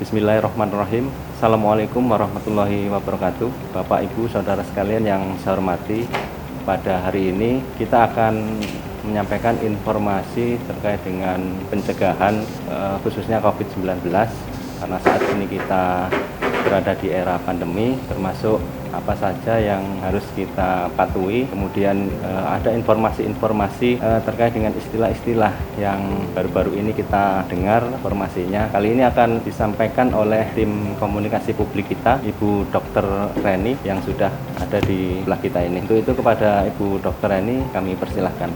Bismillahirrahmanirrahim. Assalamualaikum warahmatullahi wabarakatuh. Bapak, Ibu, Saudara sekalian yang saya hormati, pada hari ini kita akan menyampaikan informasi terkait dengan pencegahan khususnya COVID-19, karena saat ini kita berada di era pandemi, termasuk apa saja yang harus kita patuhi. Kemudian ada informasi-informasi terkait dengan istilah-istilah yang baru-baru ini kita dengar informasinya. Kali ini akan disampaikan oleh tim komunikasi publik kita, Ibu Dr. Reni, yang sudah ada di sebelah kita ini. Untuk itu kepada Ibu Dr. Reni kami persilahkan.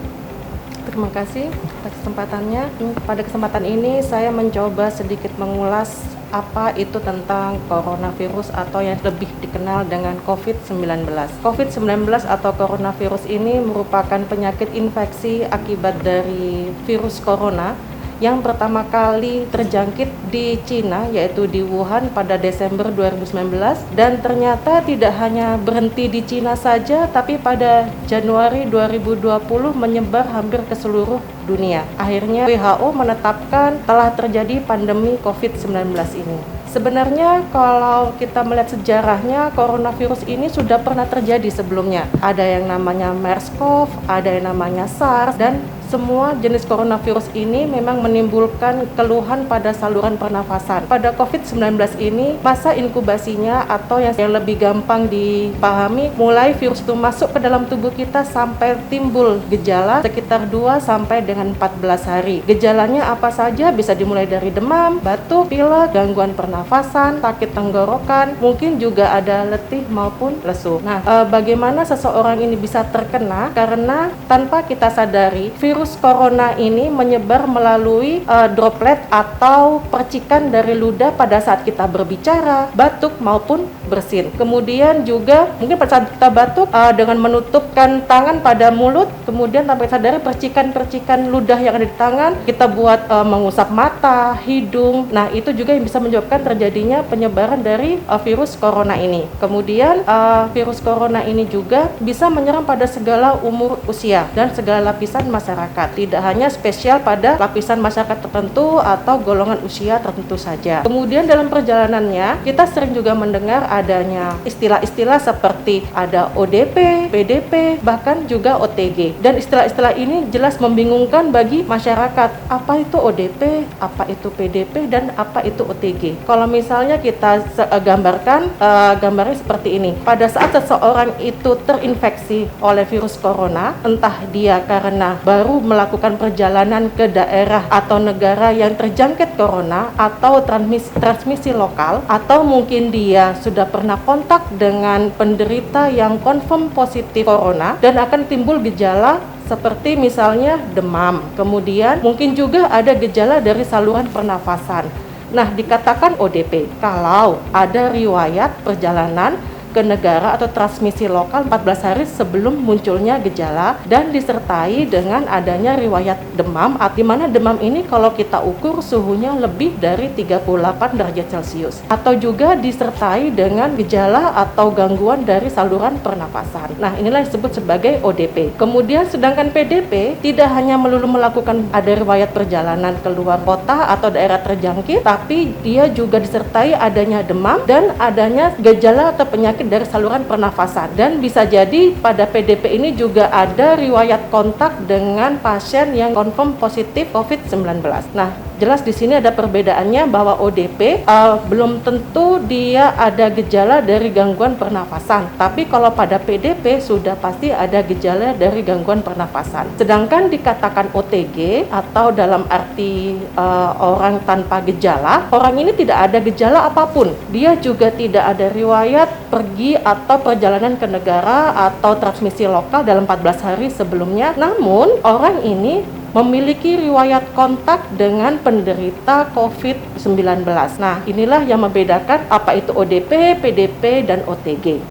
Terima kasih atas kesempatannya. Pada kesempatan ini saya mencoba sedikit mengulas apa itu tentang coronavirus atau yang lebih dikenal dengan COVID-19. COVID-19 atau coronavirus ini merupakan penyakit infeksi akibat dari virus corona yang pertama kali terjangkit di Cina, yaitu di Wuhan pada Desember 2019, dan ternyata tidak hanya berhenti di Cina saja, tapi pada Januari 2020 menyebar hampir ke seluruh dunia. Akhirnya WHO menetapkan telah terjadi pandemi COVID-19 ini. Sebenarnya kalau kita melihat sejarahnya, coronavirus ini sudah pernah terjadi sebelumnya. Ada yang namanya MERS-CoV, ada yang namanya SARS, dan semua jenis coronavirus ini memang menimbulkan keluhan pada saluran pernafasan. Pada COVID-19 ini, masa inkubasinya atau yang lebih gampang dipahami, mulai virus itu masuk ke dalam tubuh kita sampai timbul gejala sekitar 2 sampai dengan 14 hari. Gejalanya apa saja? Bisa dimulai dari demam, batuk, pilek, gangguan pernafasan, sakit tenggorokan, mungkin juga ada letih maupun lesu. Nah, bagaimana seseorang ini bisa terkena? Karena tanpa kita sadari, virus corona ini menyebar melalui droplet atau percikan dari ludah pada saat kita berbicara, batuk maupun bersin. Kemudian juga mungkin pada saat kita batuk dengan menutupkan tangan pada mulut, kemudian tanpa sadari percikan-percikan ludah yang ada di tangan kita buat mengusap mata, hidung. Nah, itu juga yang bisa menyebabkan terjadinya penyebaran dari virus corona ini. Kemudian virus corona ini juga bisa menyerang pada segala umur usia dan segala lapisan masyarakat. Tidak hanya spesial pada lapisan masyarakat tertentu atau golongan usia tertentu saja. Kemudian dalam perjalanannya kita sering juga mendengar adanya istilah-istilah seperti ada ODP, PDP, bahkan juga OTG. Dan istilah-istilah ini jelas membingungkan bagi masyarakat. Apa itu ODP, apa itu PDP, dan apa itu OTG? Kalau misalnya kita gambarnya seperti ini. Pada saat seseorang itu terinfeksi oleh virus corona, entah dia karena baru melakukan perjalanan ke daerah atau negara yang terjangkit corona atau transmisi lokal, atau mungkin dia sudah pernah kontak dengan penderita yang confirm positif corona dan akan timbul gejala seperti misalnya demam. Kemudian mungkin juga ada gejala dari saluran pernafasan. Nah, dikatakan ODP kalau ada riwayat perjalanan ke negara atau transmisi lokal 14 hari sebelum munculnya gejala dan disertai dengan adanya riwayat demam, di mana demam ini kalau kita ukur suhunya lebih dari 38 derajat Celcius, atau juga disertai dengan gejala atau gangguan dari saluran pernapasan. Nah, inilah yang disebut sebagai ODP. Kemudian sedangkan PDP tidak hanya melulu melakukan ada riwayat perjalanan ke luar kota atau daerah terjangkit, tapi dia juga disertai adanya demam dan adanya gejala atau penyakit dari saluran pernafasan. Dan bisa jadi pada PDP ini juga ada riwayat kontak dengan pasien yang confirm positif COVID-19. Nah, jelas di sini ada perbedaannya bahwa ODP belum tentu dia ada gejala dari gangguan pernafasan, tapi kalau pada PDP sudah pasti ada gejala dari gangguan pernafasan. Sedangkan dikatakan OTG atau dalam arti orang tanpa gejala, orang ini tidak ada gejala apapun. Dia juga tidak ada riwayat pergi atau perjalanan ke negara atau transmisi lokal dalam 14 hari sebelumnya. Namun orang ini memiliki riwayat kontak dengan penderita COVID-19. Nah, inilah yang membedakan apa itu ODP, PDP, dan OTG.